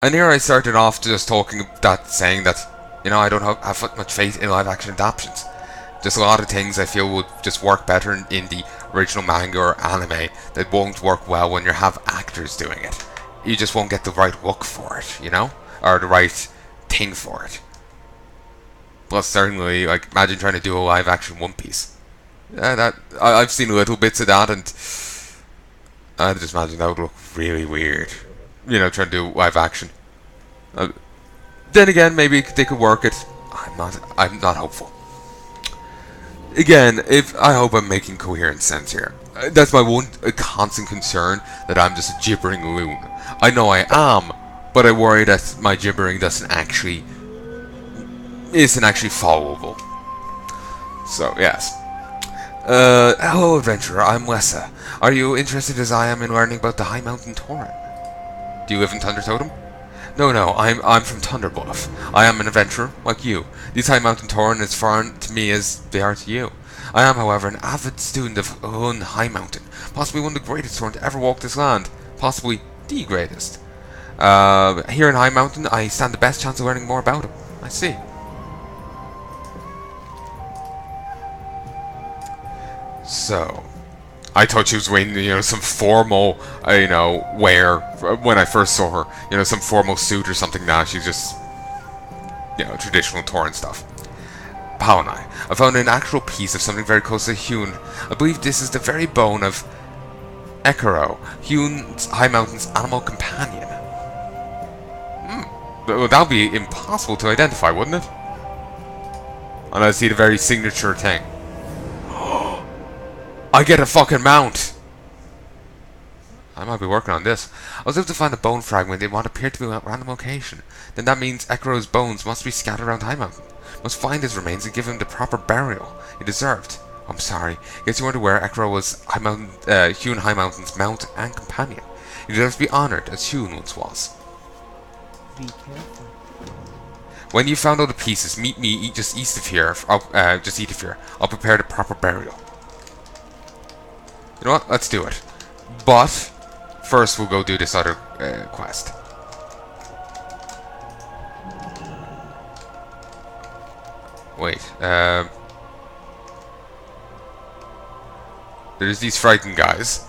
And here I started off just saying that, I don't have much faith in live action adaptations. Just a lot of things I feel would just work better in the original manga or anime that won't work well when you have actors doing it. You just won't get the right look for it, or the right thing for it. Plus, certainly, like, imagine trying to do a live action One Piece. I've seen little bits of that, and I just imagine that would look really weird. Trying to do live action. Then again, maybe they could work it. I'm not hopeful. Again, I hope I'm making coherent sense here. That's my one constant concern, that I'm just a gibbering loon. I know I am, but I worry that my gibbering isn't actually followable. So, yes. Hello, adventurer. I'm Wessa. Are you interested as I am in learning about the High Mountain Torrent? Do you live in Thunder Totem? No, I'm from Thunderbluff. I am an adventurer, like you. These High Mountain Torrent is foreign to me as they are to you. I am, however, an avid student of Hun High Mountain, possibly one of the greatest torrent to ever walk this land, possibly the greatest. Here in High Mountain, I stand the best chance of learning more about him. I see. So, I thought she was wearing, some formal, wear when I first saw her. Some formal suit or something. Now she's just, traditional Tauren stuff. Palnai. I found an actual piece of something very close to Hewn. I believe this is the very bone of Ekaro, Hewn's High Mountain's animal companion. That would be impossible to identify, wouldn't it? And I see the very signature thing. I get a fucking mount! I might be working on this. I was able to find a bone fragment in what appeared to be a random location. Then that means Ekaro's bones must be scattered around High Mountain. Must find his remains and give him the proper burial he deserved. I'm sorry. Guess you weren't aware Ekaro was Hewn High Mountain's mount and companion. He deserves to be honored as Hewn once was. Be careful. When you found all the pieces, meet me just east of here. I'll prepare the proper burial. You know what? Let's do it. But first, we'll go do this other quest. Wait. There's these frightened guys.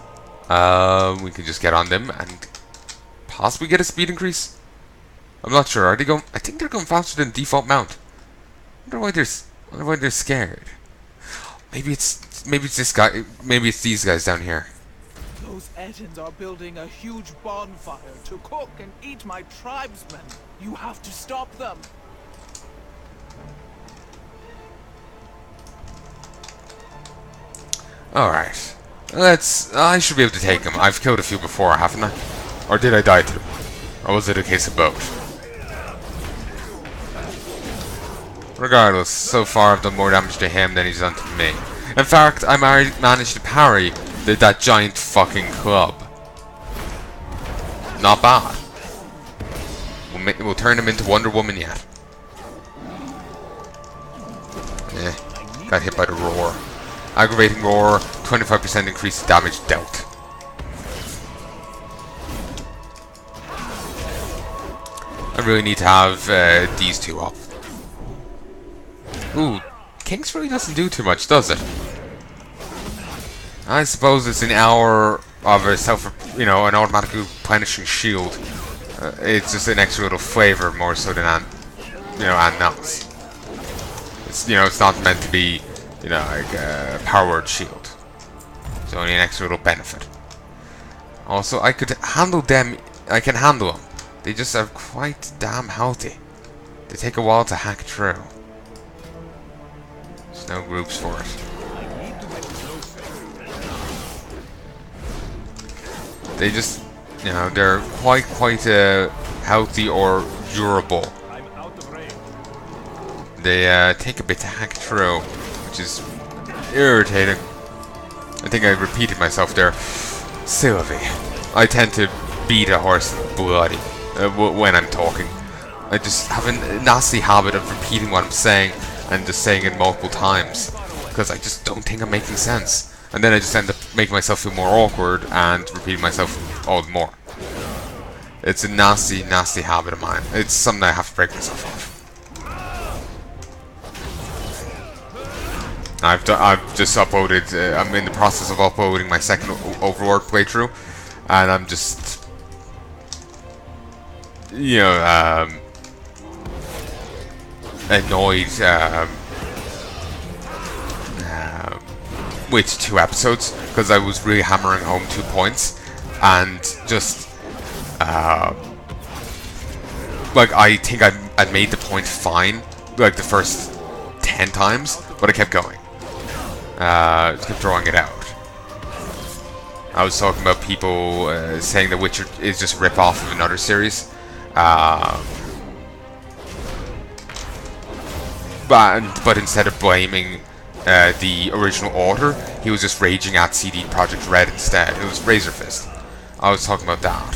We can just get on them and possibly get a speed increase. I'm not sure. Are they going? I think they're going faster than default mount. I wonder why they're scared. Maybe it's this guy. Maybe it's these guys down here. Those Ettins are building a huge bonfire to cook and eat my tribesmen. You have to stop them. Alright. I should be able to take him. I've killed a few before, haven't I? Or did I die to them? Or was it a case of both? Regardless, so far I've done more damage to him than he's done to me. In fact, I managed to parry that giant fucking club. Not bad. We'll turn him into Wonder Woman yet. Got hit by the roar. Aggravating roar, 25% increased damage dealt. I really need to have these two up. Ooh, King's really doesn't do too much, does it? I suppose it's an hour of a an automatically replenishing shield. It's just an extra little flavor more so than nuts. It's not meant to be, like a powered shield. It's only an extra little benefit. Also, I could handle them. I can handle them. They just are quite damn healthy. They take a while to hack through. There's no groups for it. They just, they're quite healthy or durable. They take a bit to hack through, which is irritating. I think I repeated myself there. Sylvie. I tend to beat a horse bloody when I'm talking. I just have a nasty habit of repeating what I'm saying and just saying it multiple times because I just don't think I'm making sense. And then I just end up making myself feel more awkward and repeating myself all the more. It's a nasty, nasty habit of mine. It's something I have to break myself of. I've just uploaded. I'm in the process of uploading my second Overlord playthrough, and I'm just, annoyed with 2 episodes because I was really hammering home 2 points, and just like I think I'd made the point fine like the first 10 times, but I kept going. Just kept throwing it out. I was talking about people saying that Witcher is just a rip-off of another series. But instead of blaming the original author, he was just raging at CD Projekt Red instead. It was Razor Fist. I was talking about that.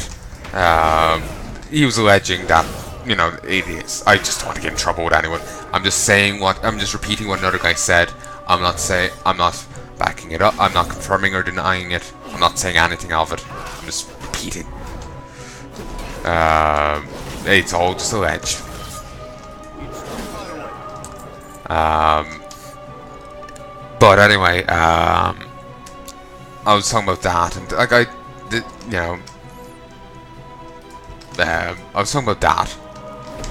He was alleging that, it is. I just don't want to get in trouble with anyone. I'm just repeating what another guy said. I'm not backing it up. I'm not confirming or denying it. I'm not saying anything of it. I'm just repeating. It's all just alleged. But anyway, I was talking about that, and like I was talking about that,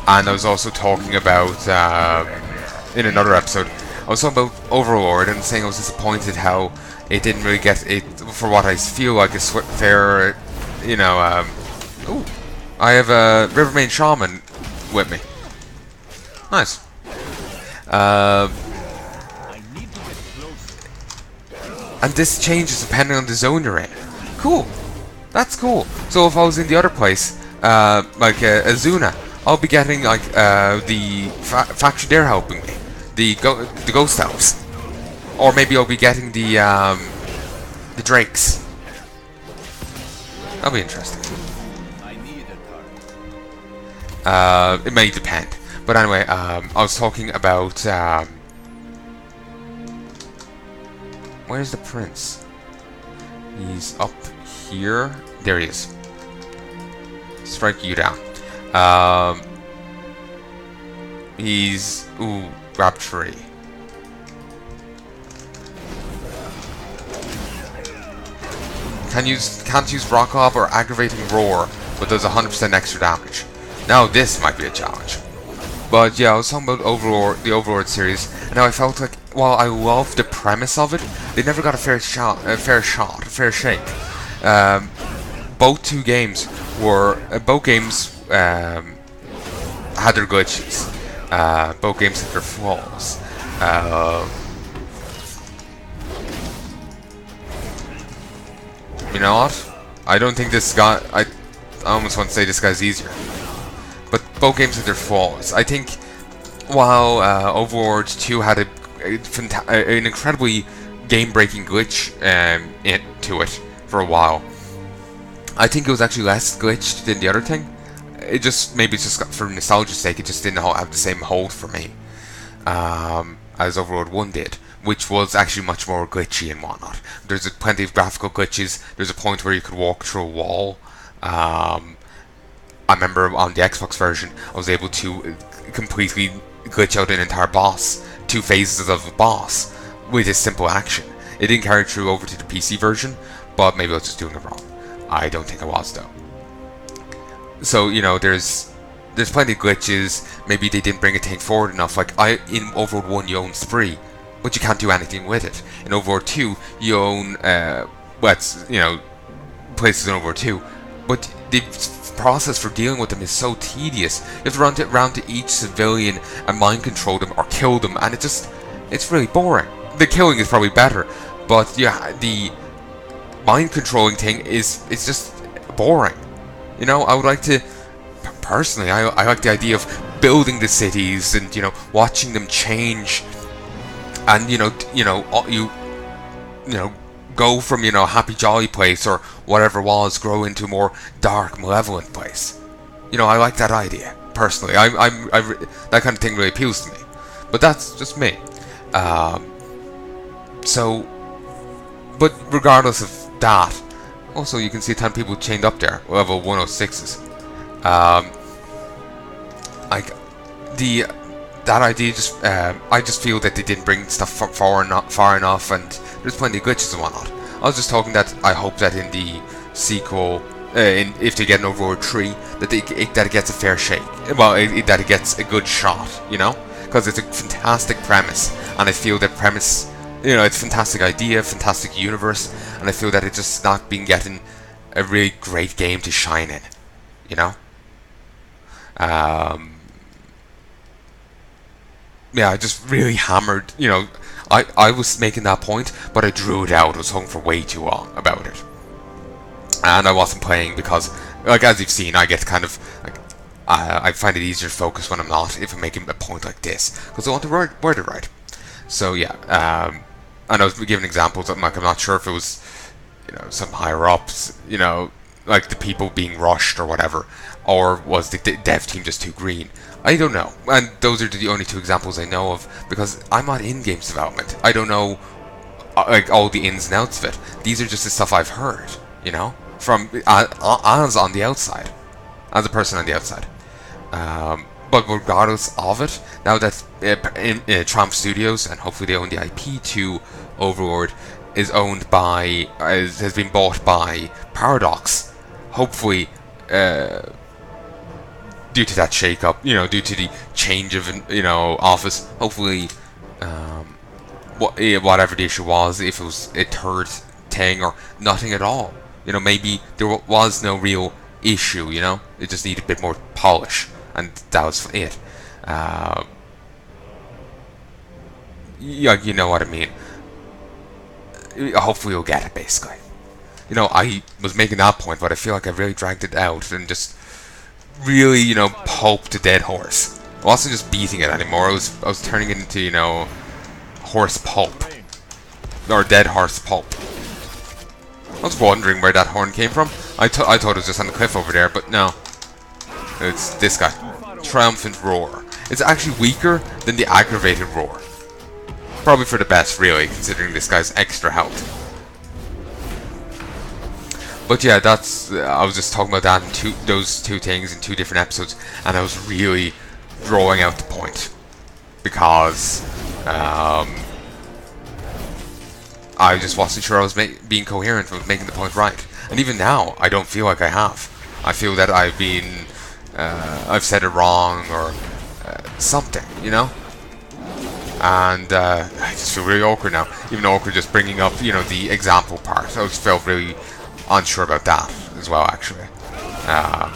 and I was also talking about in another episode. I was talking about Overlord and saying I was disappointed how it didn't really get it for what I feel like a fair, Ooh, I have a Rivermane Shaman with me. Nice. And this changes depending on the zone you're in. Cool. That's cool. So if I was in the other place, like Azuna, I'll be getting like the faction they're helping me, the ghost elves, or maybe I'll be getting the drakes. That'll be interesting. It may depend, but anyway, I was talking about where's the prince? He's up here. There he is. Strike you down. He's grab tree. Can't use rock off or aggravating roar, but does 100% extra damage. Now this might be a challenge. But yeah, I was talking about the Overlord series, and now I felt like, while I love the premise of it, they never got a fair shake. Both games had their glitches. Both games had their flaws. You know what? I don't think this guy. I almost want to say this guy's easier. But both games had their flaws. I think while Overlord 2 had an incredibly game-breaking glitch into it for a while, I think it was actually less glitched than the other thing. Maybe it's just for nostalgia's sake, it just didn't have the same hold for me as Overlord 1 did, which was actually much more glitchy and whatnot. There's plenty of graphical glitches. There's a point where you could walk through a wall. I remember on the Xbox version, I was able to completely glitch out an entire boss, 2 phases of a boss, with a simple action. It didn't carry through over to the PC version, but maybe I was just doing it wrong. I don't think I was, though. So, there's plenty of glitches. Maybe they didn't bring a thing forward enough. Like, in Overlord 1, you own Spree, but you can't do anything with it. In Overlord 2, you own, places in Overlord 2, but the process for dealing with them is so tedious. You have to run around to each civilian and mind control them or kill them, and it's really boring. The killing is probably better, but yeah, the mind controlling thing it's just boring. I would like to, personally, I like the idea of building the cities and watching them change, and you go from a happy jolly place or whatever it was, grow into a more dark malevolent place. I like that idea personally. That kind of thing really appeals to me, but that's just me. But regardless of that, also you can see 10 people chained up there, level 106s. Um, like the that idea just I just feel that they didn't bring stuff far enough, and there's plenty of glitches and whatnot. I was just talking that I hope that in the sequel, if they get an Overlord 3, that that it gets a fair shake. Well, that it gets a good shot, you know, because it's a fantastic premise, and I feel that premise, you know, it's a fantastic idea, fantastic universe, and I feel that it's just not been getting a really great game to shine in, you know. Yeah, I just really hammered, you know, I was making that point, but I drew it out. I was hung for way too long about it. And I wasn't playing because, like, as you've seen, I get kind of, like, I find it easier to focus when I'm not, if I'm making a point like this, because I want to word it right. So, yeah, and I was giving examples, I'm not sure if it was, you know, some higher ups, you know, like the people being rushed or whatever, or was the dev team just too green? I don't know, and those are the only two examples I know of, because I'm not in games development. I don't know like all the ins and outs of it. These are just the stuff I've heard, you know, from as on the outside, as a person on the outside. But regardless of it, now that Trump Studios, and hopefully they own the IP to Overlord, is owned by has been bought by Paradox, hopefully. Due to that shake-up, you know, due to the change of, you know, office, hopefully, whatever the issue was, if it was a third thing or nothing at all, you know, maybe there was no real issue, you know, it just needed a bit more polish, and that was it. Yeah, you know what I mean. Hopefully you'll get it, basically. You know, I was making that point, but I feel like I really dragged it out and just really, you know, pulped a dead horse. I wasn't just beating it anymore. I was turning it into, you know, horse pulp, or dead horse pulp. I was wondering where that horn came from. I thought it was just on the cliff over there, but no. It's this guy. Triumphant Roar. It's actually weaker than the aggravated roar. Probably for the best, really, considering this guy's extra health. But yeah, that's I was just talking about that in those two things in two different episodes, and I was really drawing out the point because I just wasn't sure I was being coherent with making the point right. And even now, I don't feel like I have. I feel that I've said it wrong or something, you know. And I just feel really awkward now, even awkward just bringing up, you know, the example part. I just felt really unsure about that as well, actually,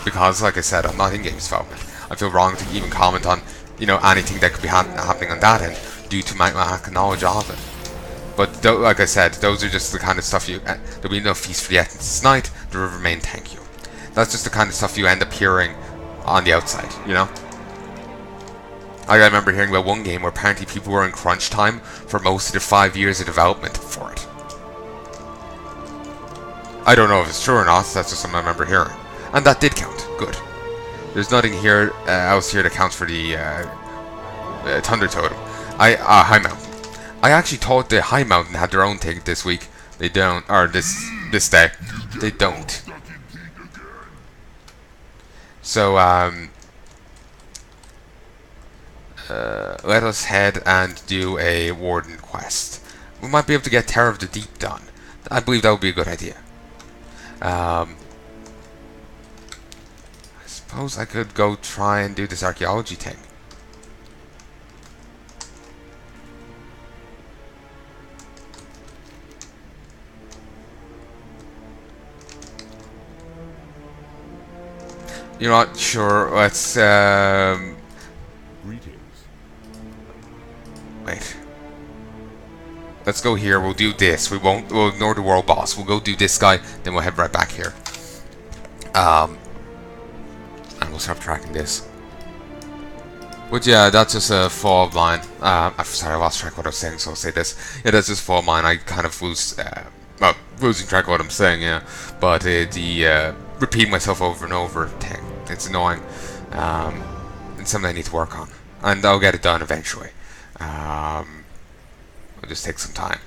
because, like I said, I'm not in games development. I feel wrong to even comment on, you know, anything that could be happening on that end due to my lack of knowledge of it. But like I said, those are just the kind of stuff there'll be no feast for the Essence tonight. The river main, thank you. That's just the kind of stuff you end up hearing on the outside, you know. I remember hearing about one game where apparently people were in crunch time for most of the 5 years of development for it. I don't know if it's true or not, that's just something I remember hearing. And that did count. Good. There's nothing here else here that counts for the Thunder Totem. High Mountain. I actually thought the High Mountain had their own thing this week. They don't, or this day. They don't. So, let us head and do a Warden quest. We might be able to get Terror of the Deep done. I believe that would be a good idea. I suppose I could go try and do this archaeology thing. You're not sure? Let's wait. Let's go here. We'll do this. We'll ignore the world boss. We'll go do this guy. Then we'll head right back here. And we'll start tracking this. But yeah, that's just a fault of mine. I'm sorry, I lost track of what I was saying, so I'll say this. Yeah, that's just a fault of mine. I kind of losing track of what I'm saying, yeah. But the repeating myself over and over thing, it's annoying. It's something I need to work on. And I'll get it done eventually. It'll just take some time.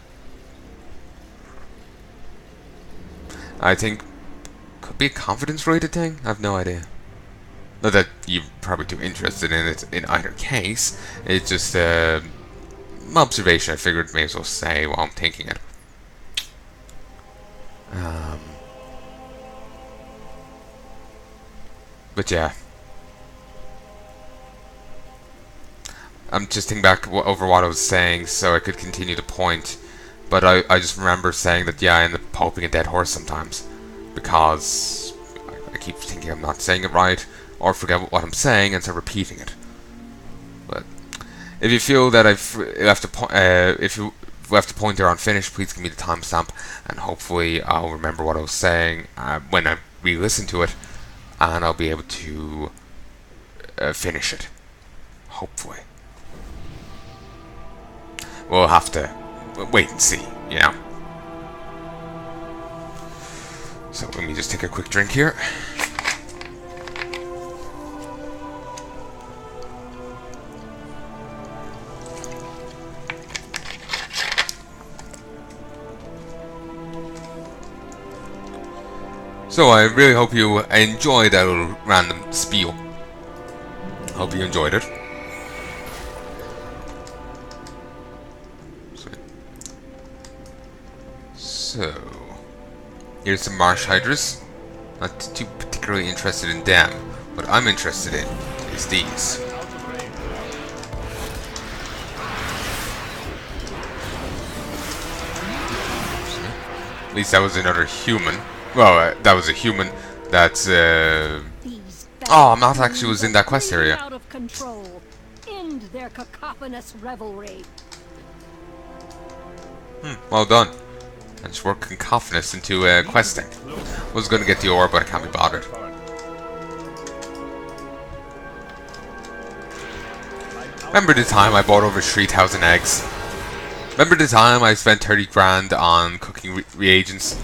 I think could be a confidence related thing. I have no idea. Not that you're probably too interested in it in either case. It's just my observation. I figured may as well say while I'm thinking it. But yeah, I'm just thinking back over what I was saying so I could continue the point. But I just remember saying that, yeah, I end up hoping a dead horse sometimes. Because I keep thinking I'm not saying it right, or forget what I'm saying and start repeating it. But if you feel that I've left if you left a pointer unfinished, please give me the timestamp, and hopefully I'll remember what I was saying when I re-listen to it, and I'll be able to finish it. Hopefully. We'll have to wait and see, you know. So let me just take a quick drink here. So I really hope you enjoyed that little random spiel. Hope you enjoyed it. So, here's some marsh hydras. Not too particularly interested in them. What I'm interested in is these. At least that was another human. Well, that was a human that's, oh, I'm not actually was in that quest area. Out of control. End their cacophonous revelry. Well done. I just worked cacophonous into questing. Was going to get the ore, but I can't be bothered. Remember the time I bought over 3,000 eggs? Remember the time I spent 30 grand on cooking reagents?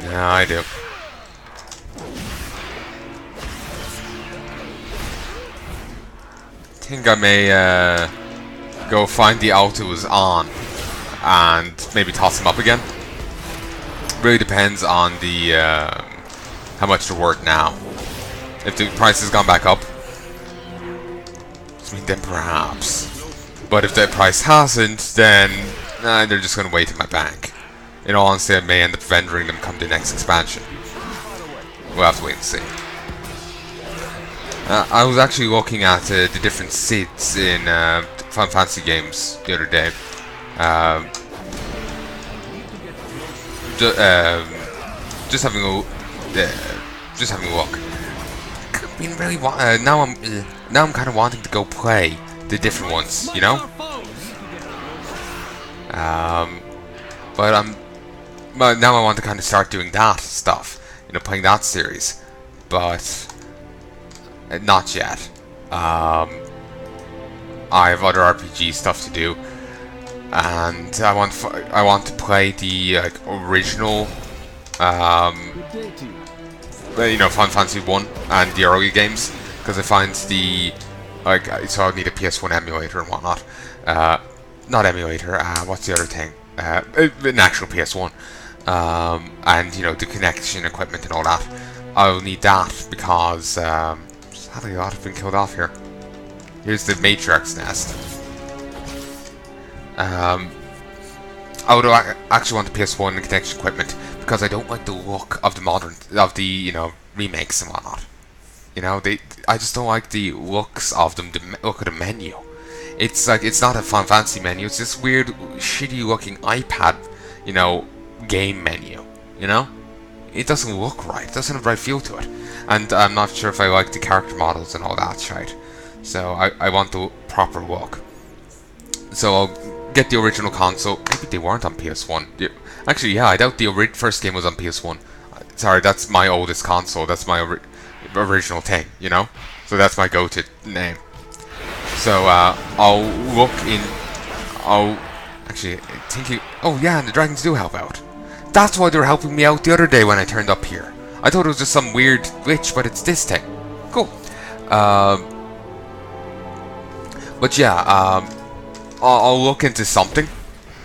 Yeah, I do. I think I may go find the auto was on and maybe toss him up again. Really depends on the how much they're worth now. If the price has gone back up, I mean, then perhaps. But if the price hasn't, then they're just going to wait in my bank. In all honesty, I may end up vendoring them come the next expansion. We'll have to wait and see. I was actually looking at the different seeds in Final Fantasy games the other day. Just having a look. I mean, really, now I'm kind of wanting to go play the different ones, you know. But now I want to kind of start doing that stuff, you know, playing that series, but not yet. I have other RPG stuff to do, and I want to play the original, you know, Final Fantasy 1 and the early games, because I find so I need a PS1 emulator and whatnot. Not emulator. What's the other thing? An actual PS1. And you know, the connection equipment and all that. I'll need that because sadly a lot have been killed off here. Here's the Matriarch's nest. I would actually want the PS1 and connection equipment because I don't like the look of the you know, remakes and whatnot. You know, I just don't like the looks of them. Look at the menu. It's like, it's not a Final Fantasy menu. It's this weird, shitty looking iPad, you know, game menu. You know, it doesn't look right. It doesn't have the right feel to it. And I'm not sure if I like the character models and all that shit. So I want the proper look. So I'll get the original console. Maybe they weren't on PS1. Actually, yeah, I doubt the first game was on PS1. Sorry, that's my oldest console. That's my original thing, you know? So that's my go-to name. So, I'll look in... Actually, oh yeah, and the dragons do help out. That's why they were helping me out the other day when I turned up here. I thought it was just some weird glitch, but it's this thing. Cool. But yeah, I'll look into something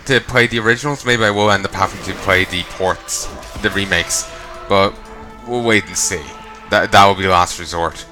to play the originals. Maybe I will end up having to play the ports, the remakes. But we'll wait and see. That would be the last resort.